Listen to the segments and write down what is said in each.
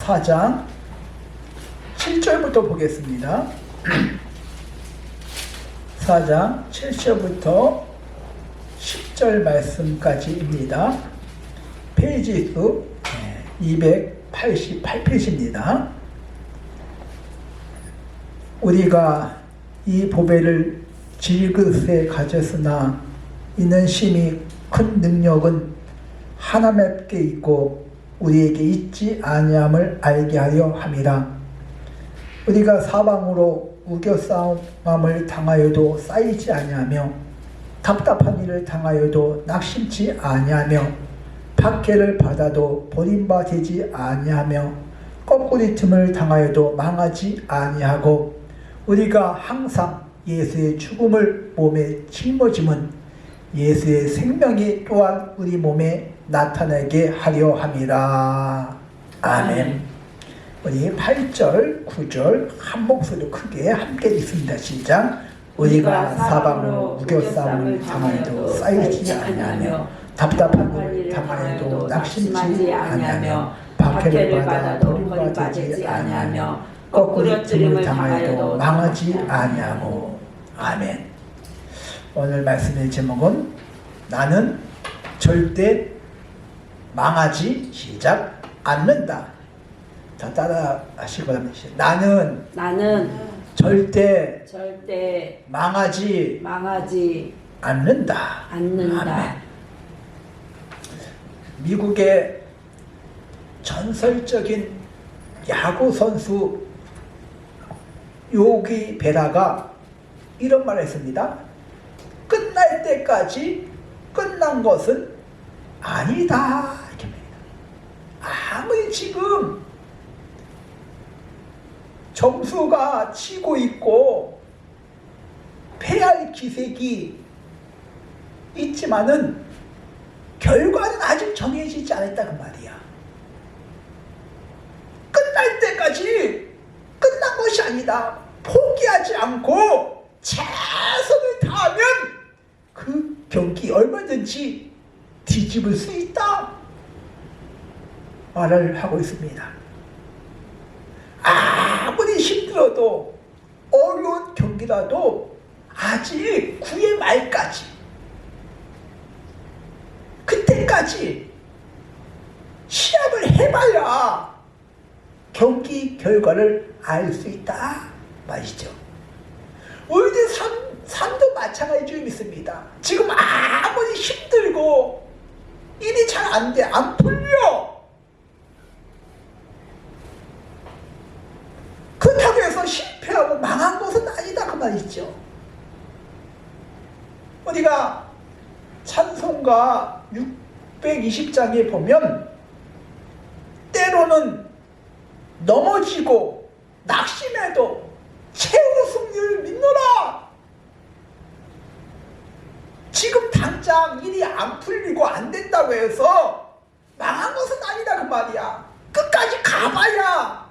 4장 7절부터 보겠습니다. 4장 7절부터 10절 말씀까지입니다. 페이지 수 288페이지입니다. 우리가 이 보배를 질그릇에 가졌으나 이는 심히 큰 능력은 하나님께 있고 우리에게 있지 아니함을 알게 하려 함이라. 우리가 사방으로 우겨싸움을 당하여도 쌓이지 아니하며 답답한 일을 당하여도 낙심치 아니하며 박해를 받아도 버림받지 아니하며 거꾸리 틈을 당하여도 망하지 아니하고 우리가 항상 예수의 죽음을 몸에 짊어짐은 예수의 생명이 또한 우리 몸에 나타나게 하려 함이라. 아멘. 우리 8절, 9절 한 목소리로 크게 함께 읽습니다. 시작. 우리가 사방으로 우겨싸움을 당하여도 쌓이지 아니하며 답답한 일을 당하여도 낙심치 아니하며 박해를 받아도 버림받지 아니하며 거꾸로 틈을 당하여도 망하지 아니하고. 아멘. 오늘 말씀의 제목은 나는 절대 망하지 시작 않는다. 자, 따라 하실 거라면 나는 절대 망하지 않는다. 아멘. 미국의 전설적인 야구 선수 요기 베라가 이런 말을 했습니다. 끝날 때까지 끝난 것은 아니다. 이렇게 말합니다. 아무리 지금 점수가 치고 있고 패할 기색이 있지만은 결과는 아직 정해지지 않았다 그 말이야. 끝날 때까지 끝난 것이 아니다. 포기하지 않고 최선을 다하면 그 경기 얼마든지 뒤집을 수 있다 말을 하고 있습니다. 아무리 힘들어도 어려운 경기라도 아직 9회 말까지 그때까지 시합을 해봐야 경기 결과를 알 수 있다 말이죠. 우리들 삶도 마찬가지로 믿습니다. 지금 아무리 힘들고 일이 잘 안 돼, 안 풀려. 그렇다고 해서 실패하고 망한 것은 아니다 그 말이죠. 우리가 찬송가 620장에 보면 때로는 넘어지고 낙심해도 최후 승리를 믿노라. 지금 당장 일이 안 풀리고 안 된다고 해서 망한 것은 아니다 그 말이야. 끝까지 가봐야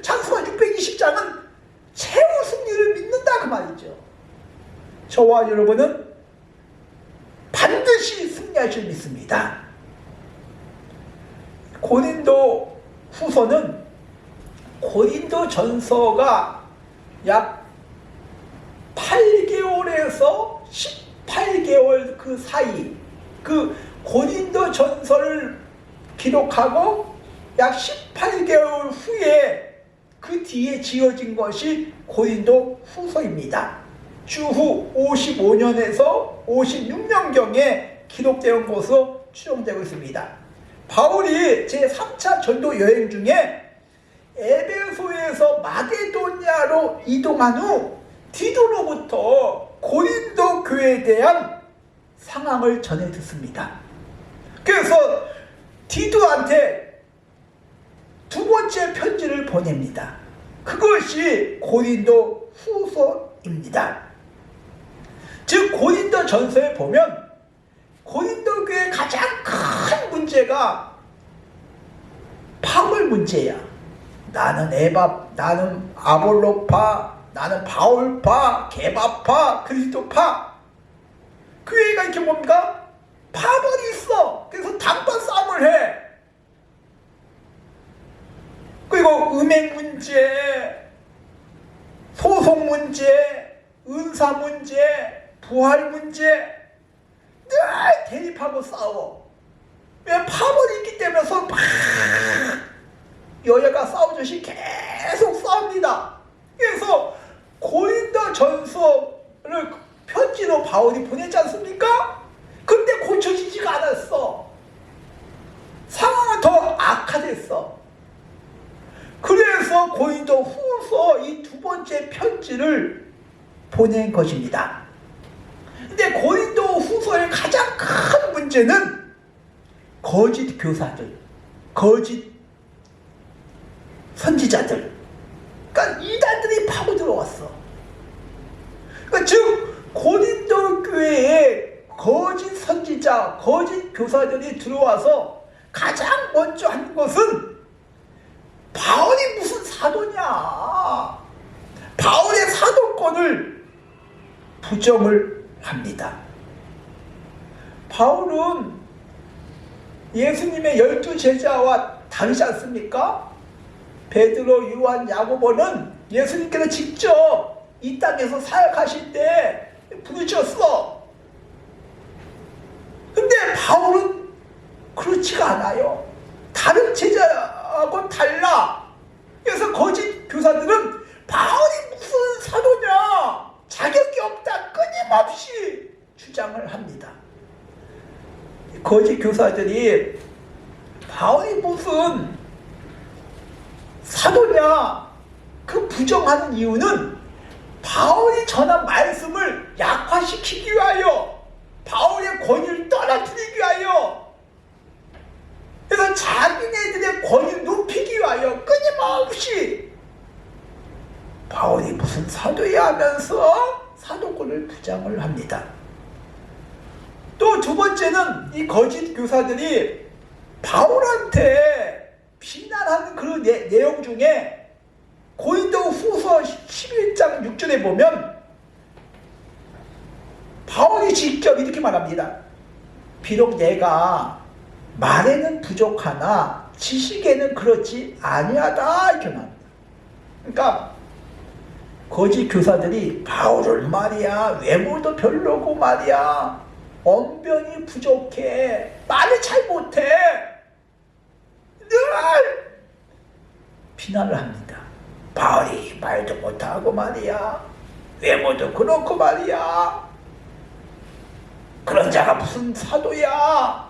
찬송가 620장은 최후 승리를 믿는다 그 말이죠. 저와 여러분은 반드시 승리할 줄 믿습니다. 고린도 후서는 고린도 전서가 약 8개월에서 18개월 그 사이 그 고린도 전서를 기록하고 약 18개월 후에 그 뒤에 지어진 것이 고린도 후서입니다. 주후 55년에서 56년경에 기록된 것으로 추정되고 있습니다. 바울이 제3차 전도 여행 중에 에베소에서 마게도니아로 이동한 후 디도로부터 고린도 교회에 대한 상황을 전해 듣습니다. 그래서 디도한테 두 번째 편지를 보냅니다. 그것이 고린도 후서입니다. 즉 고린도 전서에 보면 고린도 교회의 가장 큰 문제가 파벌 문제야. 나는 아볼로파, 나는 바울파, 게바파, 그리스도파. 교회가 이렇게 뭡니까? 파벌이 있어. 그래서 단판 싸움을 해. 음행 문제, 소송 문제, 은사 문제, 부활 문제 늘 대립하고 싸워. 왜? 파벌이 있기 때문에 서로 막 여야가 싸우듯이 계속 싸웁니다. 그래서 고린도전서를 편지로 바울이 보냈지 않습니까? 근데 고쳐지지가 않았어. 상황은 더 악화됐어. 그래서 고린도후서 이 두 번째 편지를 보낸 것입니다. 근데 고린도후서의 가장 큰 문제는 거짓 교사들, 거짓 선지자들, 그러니까 이단들이 파고 들어왔어. 그러니까 즉 고린도 교회에 거짓 선지자, 거짓 교사들이 들어와서 가장 먼저 한 것은 바울이 무슨 사도냐, 바울의 사도권을 부정을 합니다. 바울은 예수님의 12제자와 다르지 않습니까? 베드로, 요한, 야고보는 예수님께서 직접 이 땅에서 사역하실 때 부르셨어. 근데 바울은 그렇지가 않아요. 다른 제자하고 달라. 그래서 거짓 교사들은 바울이 무슨 사도냐, 자격이 없다, 끊임없이 주장을 합니다. 거짓 교사들이 바울이 무슨 사도냐 그 부정하는 이유는 바울이 전한 말씀을 약화시키기 위하여, 바울의 권위를 떨어뜨리기 위하여, 그래서 자기네들의 권위를 높이기 위하여 끊임없이 바울이 무슨 사도야 하면서 사도권을 부정을 합니다. 또 두 번째는 이 거짓 교사들이 바울한테 비난하는 그 내용 중에 고린도후서 11장 6절에 보면 바울이 직접 이렇게 말합니다. 비록 내가 말에는 부족하나 지식에는 그렇지 아니하다, 이렇게 말합니다. 그러니까 거짓 교사들이 바울을 말이야 외모도 별로고 말이야 언변이 부족해, 말을 잘 못해, 늘 비난을 합니다. 바울이 말도 못하고 말이야 외모도 그렇고 말이야 그런 자가 무슨 사도야,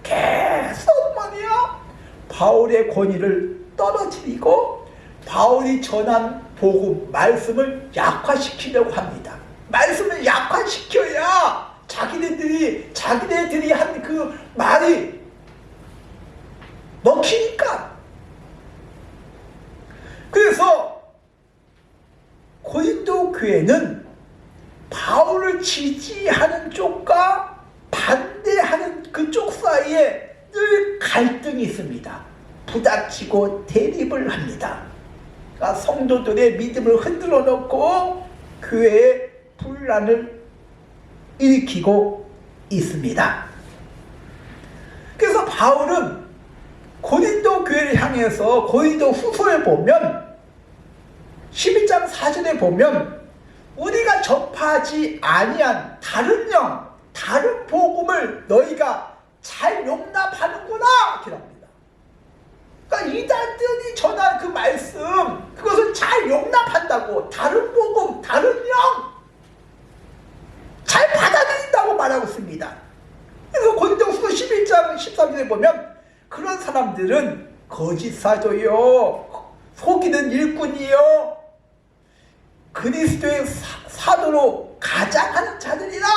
계속 말이야 바울의 권위를 떨어뜨리고 바울이 전한 복음, 말씀을 약화시키려고 합니다. 말씀을 약화시켜야 자기네들이 한 그 말이 먹히니까. 그래서 고린도 교회는 바울을 지지하는 쪽과 반대하는 그쪽 사이에 늘 갈등이 있습니다. 부닥치고 대립을 합니다. 그러니까 성도들의 믿음을 흔들어 놓고 교회에 분란을 일으키고 있습니다. 그래서 바울은 고린도 교회를 향해서 고린도 후서에 보면 11장 4절에 보면 우리가 접하지 아니한 다른 영, 다른 복음을 너희가 잘 용납하는구나, 이렇게 합니다. 그러니까 이단들이 전한 그 말씀, 그것을 잘 용납한다고, 다른 복음, 다른 영 잘 받아들인다고 말하고 있습니다. 그래서 고린도후서 11장 13절에 보면 그런 사람들은 거짓 사도요, 속이는 일꾼이요, 그리스도의 사도로 가장하는 자들이라.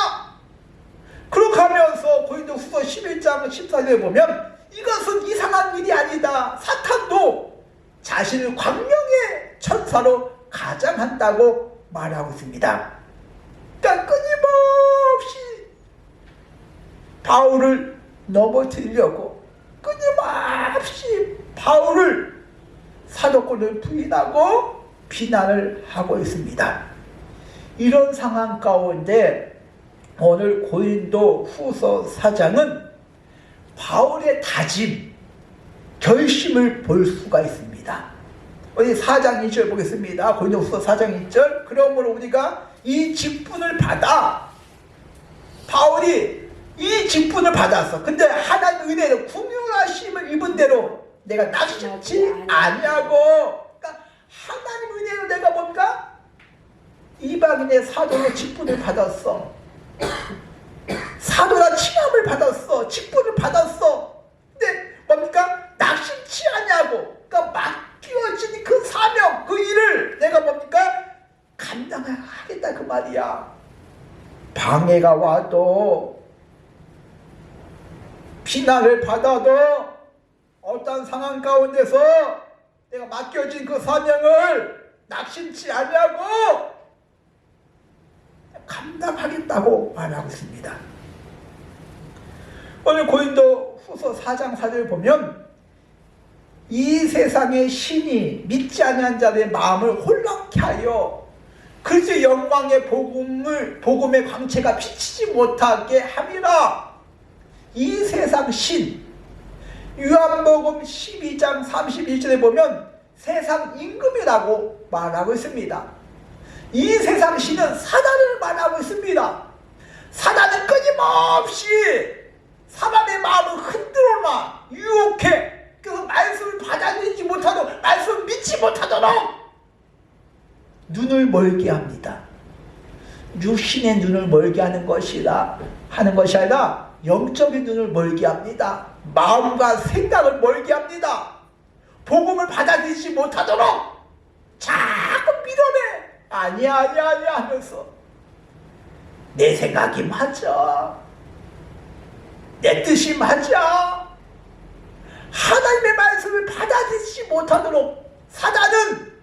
그렇게 하면서 고린도후서 11장 14절에 보면 이것은 이상한 일이 아니다, 사탄도 자신을 광명의 천사로 가장한다고 말하고 있습니다. 그러니까 끊임없이 바울을 넘어뜨리려고, 끊임없이 바울을 사도권을 부인하고 비난을 하고 있습니다. 이런 상황 가운데 오늘 고린도 후서 4장은 바울의 다짐, 결심을 볼 수가 있습니다. 어디 4장 2절 보겠습니다. 고린도후서 4장 2절. 그러므로 우리가 이 직분을 받아, 바울이 이 직분을 받았어. 근데 하나님 은혜로 궁유하심을 입은 대로 내가 낙심치 아니하고, 그러니까 하나님 은혜로 내가 뭔가 이방인의 사도로 직분을 받았어. 사도라 칭함을 받았어. 직분을 받았어. 근데 뭡니까? 낙심치 아니하고, 그러니까 맡겨진 그 사명, 그 일을 내가 뭡니까? 감당하겠다 그 말이야. 방해가 와도, 비난을 받아도, 어떤 상황 가운데서 내가 맡겨진 그 사명을 낙심치 아니하고 감당하겠다고 말하고 있습니다. 오늘 고린도후서 4장 4절을 보면 이 세상의 신이 믿지 아니한 자들의 마음을 혼란케 하여 그리스도의 영광의 복음의 광채가 비치지 못하게 함이라. 이 세상 신, 요한복음 12장 32절에 보면 세상 임금이라고 말하고 있습니다. 이 세상 신은 사단을 말하고 있습니다. 사단은 끊임없이 사람의 마음을 흔들어놔, 유혹해. 그래서 말씀을 받아들이지 못하도록, 말씀을 믿지 못하도록 눈을 멀게 합니다. 육신의 눈을 멀게 하는 것이 아니라 영적인 눈을 멀게 합니다. 마음과 생각을 멀게 합니다. 복음을 받아들이지 못하도록 자꾸 밀어내. 아니야 하면서 내 생각이 맞아, 내 뜻이 맞아. 하나님의 말씀을 받아들이지 못하도록 사단은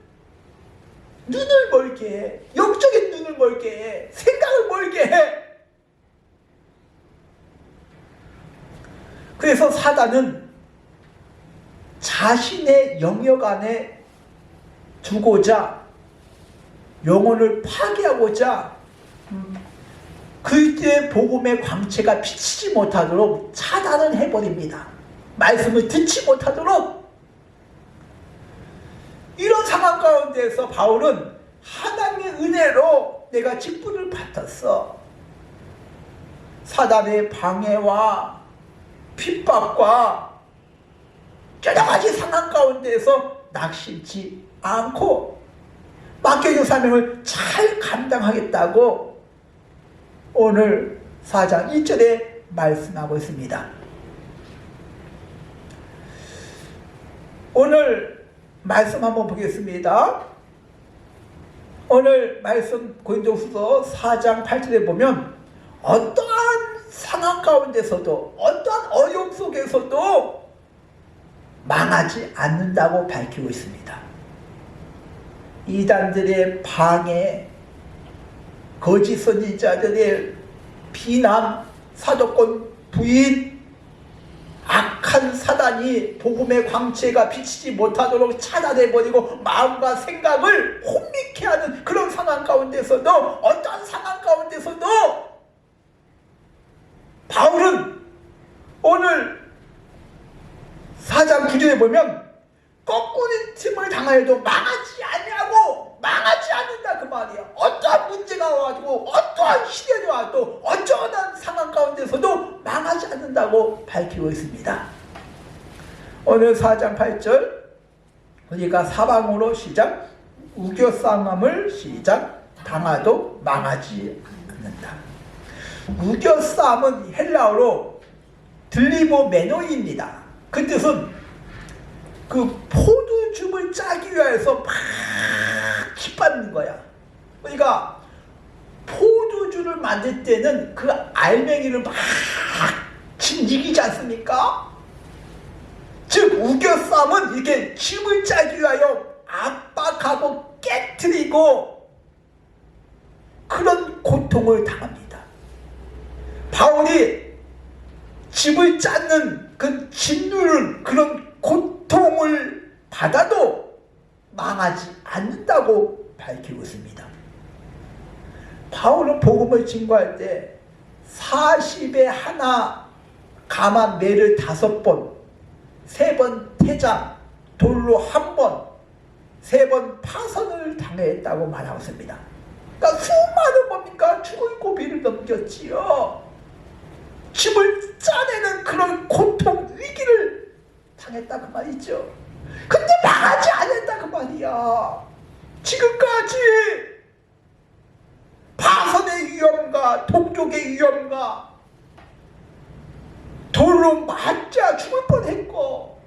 눈을 멀게 해. 영적인 눈을 멀게 해. 생각을 멀게 해. 그래서 사단은 자신의 영역 안에 두고자 영혼을 파괴하고자 그리스도의 복음의 광채가 비치지 못하도록 차단을 해버립니다. 말씀을 듣지 못하도록. 이런 상황 가운데서 바울은 하나님의 은혜로 내가 직분을 받았어. 사단의 방해와 핍박과 여러 가지 상황 가운데서 낙심치 않고 맡겨진 사명을 잘 감당하겠다고 오늘 4장 1절에 말씀하고 있습니다. 오늘 말씀 한번 보겠습니다. 오늘 말씀 고린도후서 4장 8절에 보면 어떠한 상황 가운데서도, 어떠한 어려움 속에서도 망하지 않는다고 밝히고 있습니다. 이단들의 방해, 거짓 선지자들의 비난, 사도권 부인, 악한 사단이 복음의 광채가 비치지 못하도록 차단해버리고 마음과 생각을 혼미케 하는 그런 상황 가운데서도, 어떤 상황 가운데서도 바울은 오늘 4장 9절에 보면 거꾸린 틈을 당하여도 망하지 아니하고 망하지 않는다 그 말이야. 어떠한 문제가 와가지고 어떠한 시련이 와도 어떠한 상황 가운데서도 망하지 않는다고 밝히고 있습니다. 오늘 4장 8절 우리가 사방으로 시작, 우겨싸움을 시작, 당하도 망하지 않는다. 우겨싸움은 헬라어로 들리모메노이입니다. 그 뜻은 그 포도즙을 짜기 위해서 막 기받는 거야. 그러니까 포도주를 만들 때는 그 알맹이를 막 이기지 않습니까? 즉 우겨싸움은 이렇게 즙을 짜기 위하여 압박하고 깨트리고 그런 고통을 당합니다. 바울이 즙을 짜는 그 짓누른 그런 고통을 받아도 망하지 않는다고 밝히고 있습니다. 바울은 복음을 증거할 때 40에 하나 감한 매를 5번, 3번 회장 돌로 한 번, 3번 파선을 당했다고 말하고 있습니다. 그러니까 수많은 뭡니까? 죽을 고비를 넘겼지요. 집을 짜내는 그런 고통, 위기를 당했다 그 말이죠. 근데 망하지 않았다 그 말이야. 지금까지 파선의 위험과 동족의 위험과 돌로 맞자 죽을 뻔했고,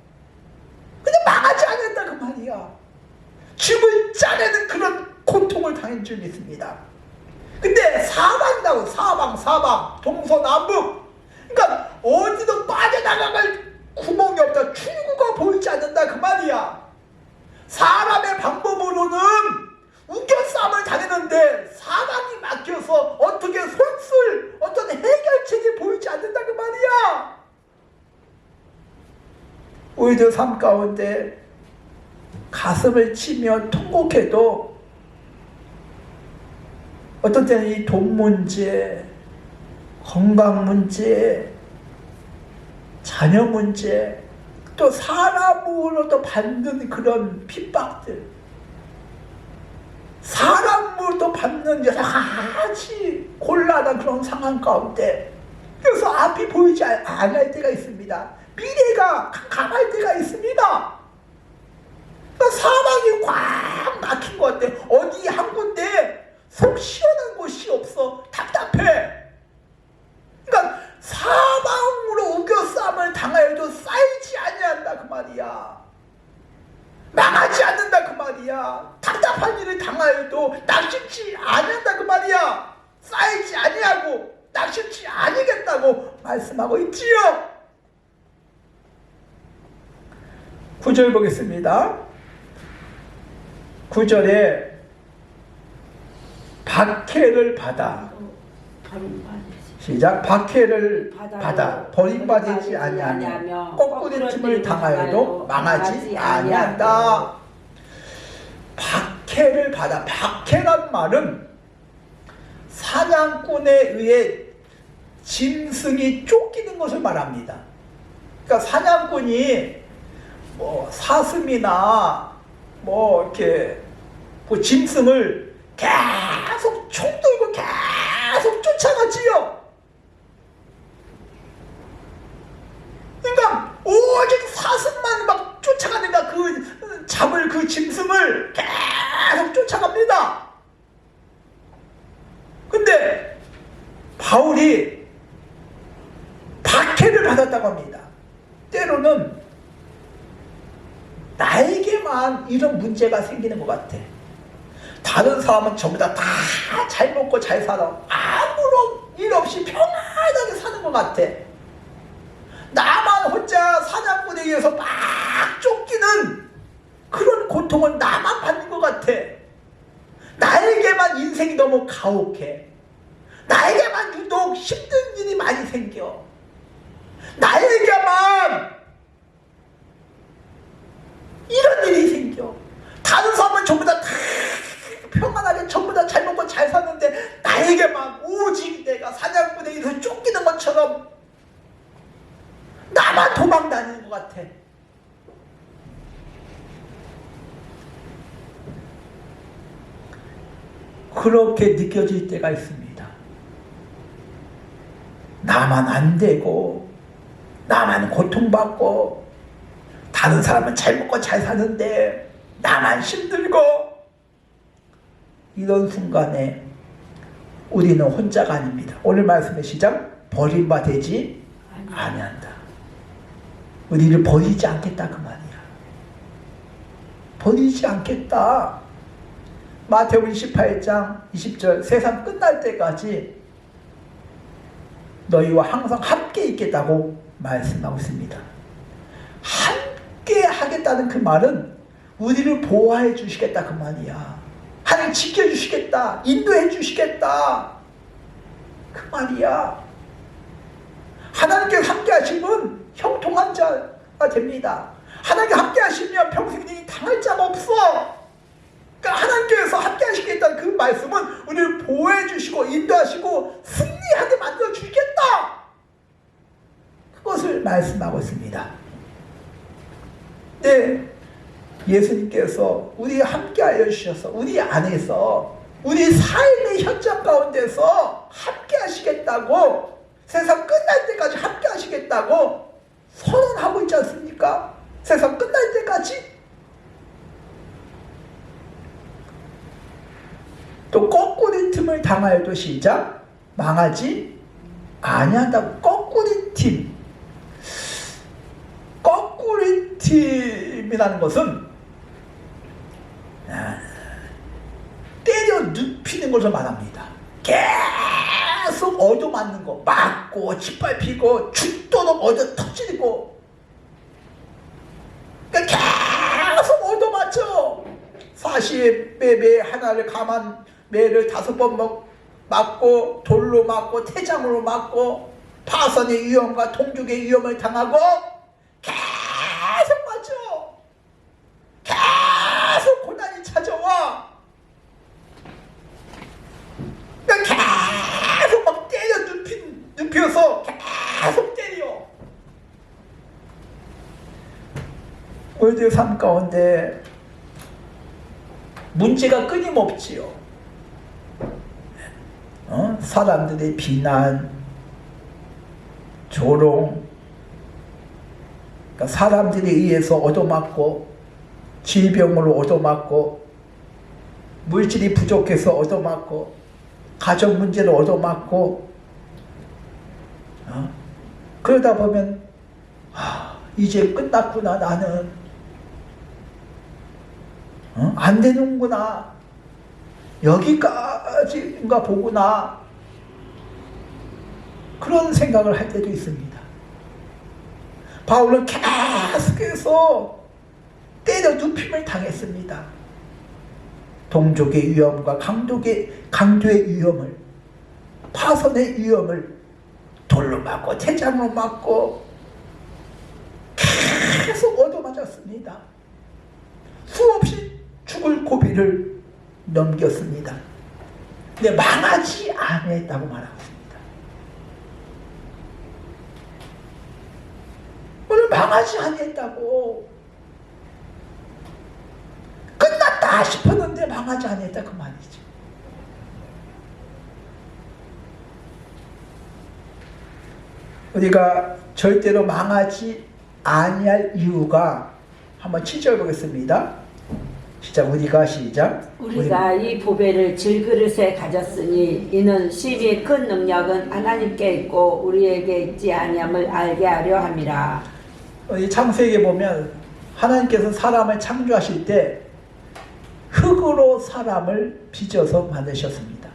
근데 망하지 않았다 그 말이야. 집을 짜내는 그런 고통을 당한 줄 믿습니다. 근데 사방이라고, 사방 동서남북, 그러니까 어디도 빠져나갈 구멍이 없다, 출구가 보이지 않는다 그 말이야. 사람의 방법으로는 우겨싸움을 당했는데 사방이 막혀서 어떻게 손쓸 어떤 해결책이 보이지 않는다 그 말이야. 우리들 삶 가운데 가슴을 치며 통곡해도 어떤 때는 이 돈 문제, 건강 문제, 자녀 문제, 또 사람으로부터 받는 그런 핍박들, 사람으로부터 받는 여러 가지 곤란한 그런 상황 가운데, 그래서 앞이 보이지 않을 때가 있습니다. 미래가 캄캄할 때가 있습니다. 그러니까 사방이 꽉 막힌 것 같아. 어디 한 군데 속 시원한 곳이 없어. 답답해. 그러니까 사방으로 우겨싸움을 당하여도 쌓이지 아니한다 그 말이야. 망하지 않는다 그 말이야. 답답한 일을 당하여도 낙심치 아니한다 그 말이야. 쌓이지 아니하고 낙심치 아니겠다고 말씀하고 있지요. 9절 보겠습니다. 9절에 박해를 받아, 시작. 박해를 받아 버림받지 아니하며 거꾸리짐을 당하여도 망하지 아니한다. 박해를 받아. 박해란 말은 사냥꾼에 의해 짐승이 쫓기는 것을 말합니다. 그러니까 사냥꾼이 뭐 사슴이나 뭐 이렇게 그 짐승을 계속 총 들고 계속 쫓아가지요. 그러니까 오직 사슴만 막 쫓아가니까 그 잡을 그 짐승을 계속 쫓아갑니다. 근데 바울이 박해를 받았다고 합니다. 때로는 나에게만 이런 문제가 생기는 것 같아. 다른 사람은 전부 다 잘 먹고 잘 살아. 아무런 일 없이 평안하게 사는 것 같아. 나만 혼자 사냥꾼에 의해서 막 쫓기는 그런 고통을 나만 받는 것 같아. 나에게만 인생이 너무 가혹해. 나에게만 유독 힘든 일이 많이 생겨. 나에게만 이런 일이 생겨. 다른 사람은 전부 다 평안하게 전부 다 잘 먹고 잘 사는데 나에게만 오직 내가 사냥꾼에 의해서 쫓기는 것처럼 나만 도망 다니는 것 같아. 그렇게 느껴질 때가 있습니다. 나만 안 되고 나만 고통받고 다른 사람은 잘 먹고 잘 사는데 나만 힘들고, 이런 순간에 우리는 혼자가 아닙니다. 오늘 말씀의 시작, 버림받지 아니한다. 우리를 버리지 않겠다 그 말이야. 버리지 않겠다. 마태복음 28장 20절, 세상 끝날 때까지 너희와 항상 함께 있겠다고 말씀하고 있습니다. 함께 하겠다는 그 말은 우리를 보호해 주시겠다 그 말이야. 하나님 지켜주시겠다, 인도해 주시겠다 그 말이야. 하나님께서 함께 하시면 형통한 자가 됩니다. 하나님께 함께 하시면 평생 당할 자가 없어. 그러니까 하나님께서 함께 하시겠다는 그 말씀은 우리를 보호해 주시고 인도하시고 승리하게 만들어 주시겠다, 그것을 말씀하고 있습니다. 네, 예수님께서 우리 함께하여 주셔서 우리 안에서 우리 삶의 현장 가운데서 함께 하시겠다고, 세상 끝날 때까지 함께 하시겠다고 선언하고 있지 않습니까? 세상 끝날 때까지. 또 거꾸리 틈을 당하여도 시작 망하지 아니한다고. 거꾸리 틈. 거꾸리 틈이라는 것은 때려 눕히는 것을 말합니다. 계속 얻어맞는 거, 맞고 짓밟히고 죽도록 얻어 터지고, 그러니까 계속 얻어맞죠. 40매 하나를 가만 매를 5번 맞고, 돌로 맞고, 태장으로 맞고, 파선의 위험과 동족의 위험을 당하고 계속 맞죠. 계속 고난이 찾아와. 그러니까 계속 막 때려 눕혀서 계속 때려. 우리들 삶 가운데 문제가 끊임없지요. 사람들의 비난, 조롱, 그러니까 사람들에 의해서 얻어맞고, 질병으로 얻어맞고, 물질이 부족해서 얻어맞고, 가정 문제로 얻어맞고, 그러다 보면 이제 끝났구나, 나는 안 되는구나, 여기까지인가 보구나, 그런 생각을 할 때도 있습니다. 바울은 계속해서 때려 눕힘을 당했습니다. 동족의 위험과 강도의 위험을, 파선의 위험을 돌로 맞고 태장으로 맞고 계속 얻어맞았습니다. 수없이 죽을 고비를 넘겼습니다. 근데 망하지 않았다고 말하고 있습니다. 오늘 망하지 않았다고. 끝났다 싶었는데 망하지 않았다, 그 말이죠. 우리가 절대로 망하지 아니할 이유가, 한번 7절 보겠습니다. 시작. 우리가 이 보배를 질그릇에 가졌으니 이는 심히 큰 능력은 하나님께 있고 우리에게 있지 아니함을 알게 하려 함이라. 이 창세기에 보면 하나님께서 사람을 창조하실 때 흙으로 사람을 빚어서 만드셨습니다.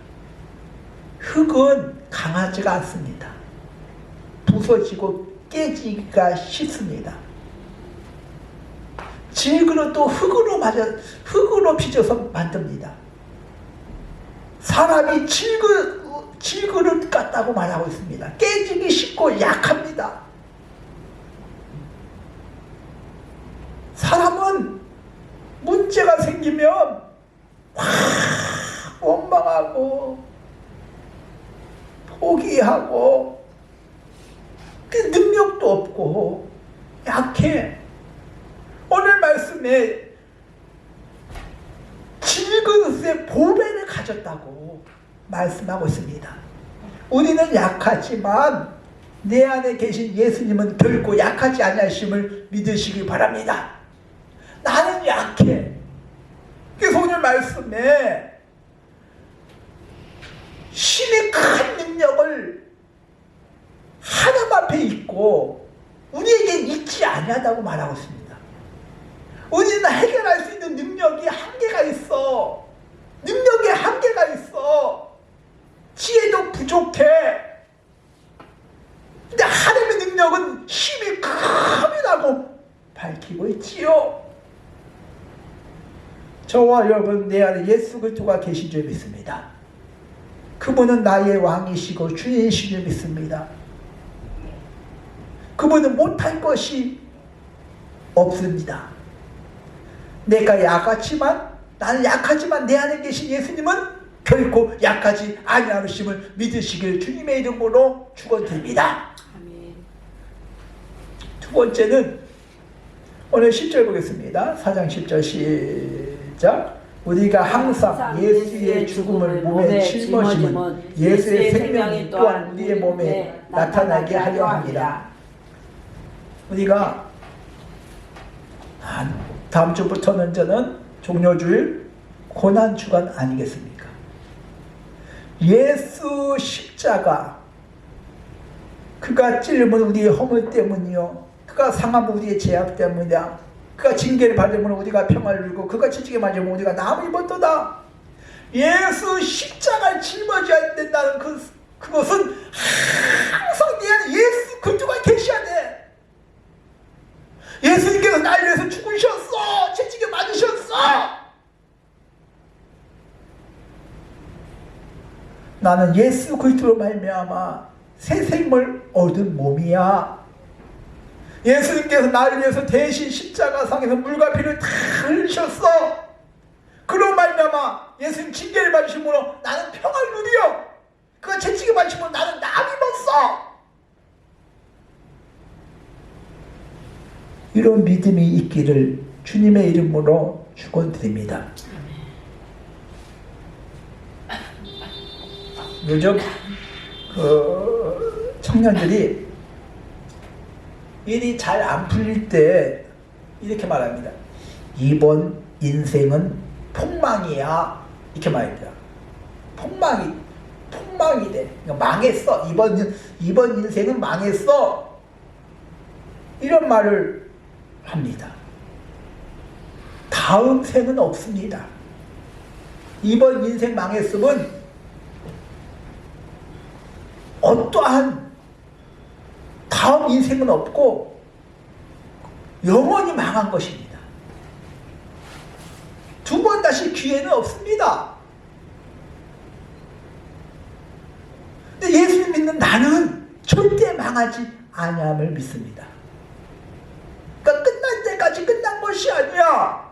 흙은 강하지가 않습니다. 부서지고 깨지기가 쉽습니다. 질그릇도 흙으로 빚어서 만듭니다. 사람이 질그릇 같다고 말하고 있습니다. 깨지기 쉽고 약합니다. 사람은 문제가 생기면 확 원망하고 포기하고, 그 능력도 없고 약해. 오늘 말씀에 질그릇에 보배를 가졌다고 말씀하고 있습니다. 우리는 약하지만 내 안에 계신 예수님은 결코 약하지 아니하심을 믿으시기 바랍니다. 나는 약해. 그래서 오늘 말씀에 신의 큰 능력을 하나님 앞에 있고 우리에게 있지 아니하다고 말하고 있습니다. 우리는 해결할 수 있는 능력이 한계가 있어. 능력에 한계가 있어. 지혜도 부족해. 근데 하나님의 능력은 힘이 큽니다고 밝히고 있지요. 저와 여러분, 내 안에 예수 그리스도가 계신 줄 믿습니다. 그분은 나의 왕이시고 주인이신 줄 믿습니다. 그분은 못할 것이 없습니다. 내가 나는 약하지만 내 안에 계신 예수님은 결코 약하지 아니하심을 믿으시길 주님의 이름으로 축원드립니다. 두 번째는 오늘 10절 보겠습니다. 4장 10절 시작. 우리가 항상 예수의 죽음을 몸에 짊어지면 예수의 생명이 또한 우리의 몸에 나타나게 하려 합니다. 우리가 다음 주부터는 저는 종료주일 고난주간 아니겠습니까? 예수 십자가, 그가 찔림은 우리의 허물 때문이요, 그가 상함은 우리의 죄악 때문이다. 그가 징계를 받으면 우리가 평화를 누리고 그가 채찍에 맞으면 우리가 나음을 입었도다. 예수 십자가를 짊어져야 된다는 그것은 항상 내 안에 예수 그리스도가 계셔야 돼. 예수님께서 나를 위해서 죽으셨어. 채찍에 맞으셨어. 나는 예수 그리스도로 말미암아 새 생명을 얻은 몸이야. 예수님께서 나를 위해서 대신 십자가상에서 물과 피를 다 흘리셨어. 그로 말미암아 예수님 징계를 받으심으로 나는 평화를 누려. 그가 채찍에 맞으심으로 나는 남 입었어. 이런 믿음이 있기를 주님의 이름으로 축원드립니다. 요즘 청년들이 일이 잘 안 풀릴 때 이렇게 말합니다. 이번 인생은 폭망이야. 이렇게 말합니다. 폭망이 돼. 망했어. 이번 인생은 망했어. 이런 말을 합니다. 다음 생은 없습니다. 이번 인생 망했으면 어떠한 다음 인생은 없고 영원히 망한 것입니다. 두 번 다시 기회는 없습니다. 근데 예수님 믿는 나는 절대 망하지 아니함을 믿습니다. 그러니까 끝날 때까지 끝난 것이 아니야.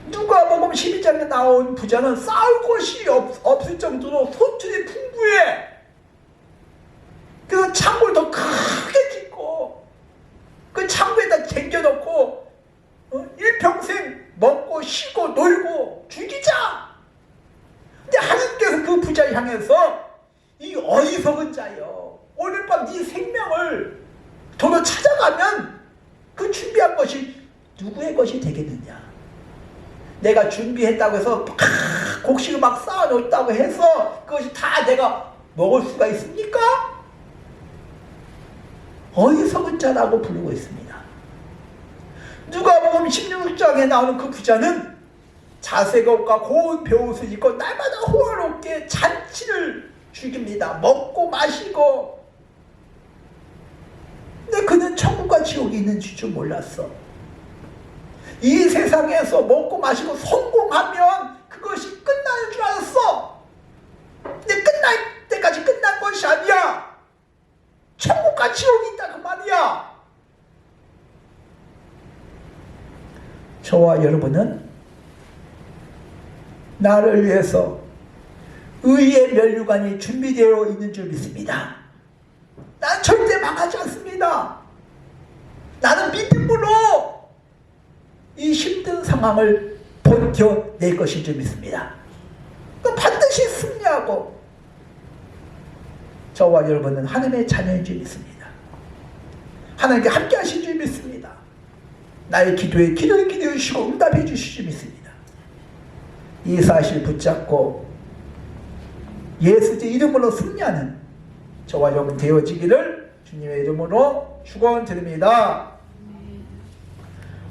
누가복음 12장에 나온 부자는 쌓을 것이 없을 정도로 소출이 풍부해. 그래서 창고를 더 크게 짓고 그 창고에다 쟁겨놓고 일평생 먹고 쉬고 놀고 죽이자. 근데 하나님께서 그 부자를 향해서 이 어리석은 자여, 오늘 밤 네 생명을 도로 찾아가면 그 준비한 것이 누구의 것이 되겠느냐. 내가 준비했다고 해서 곡식을 막 쌓아놓았다고 해서 그것이 다 내가 먹을 수가 있습니까? 어리석은 자라고 부르고 있습니다. 누가복음 16장에 나오는 그 부자는 자세가 없고 고운 베옷을 입고 날마다 호화롭게 잔치를 즐깁니다. 먹고 마시고. 근데 그는 천국과 지옥이 있는 줄 몰랐어. 이 세상에서 먹고 마시고 성공하면 그것이 끝나는 줄 알았어. 근데 끝날 때까지 끝난 것이 아니야. 천국과 지옥이 있다 그 말이야. 저와 여러분은 나를 위해서 의의 면류관이 준비되어 있는 줄 믿습니다. 난 절대 망하지 않습니다. 나는 믿음으로 이 힘든 상황을 버텨낼 것인 줄 믿습니다. 반드시 승리하고 저와 여러분은 하나님의 자녀인 줄 믿습니다. 하나님께 함께 하신 줄 믿습니다. 나의 기도에 기도해 주시고 응답해 주실 줄 믿습니다. 이 사실 붙잡고 예수의 이름으로 승리하는 저와 여러분 되어지기를 주님의 이름으로 축원드립니다.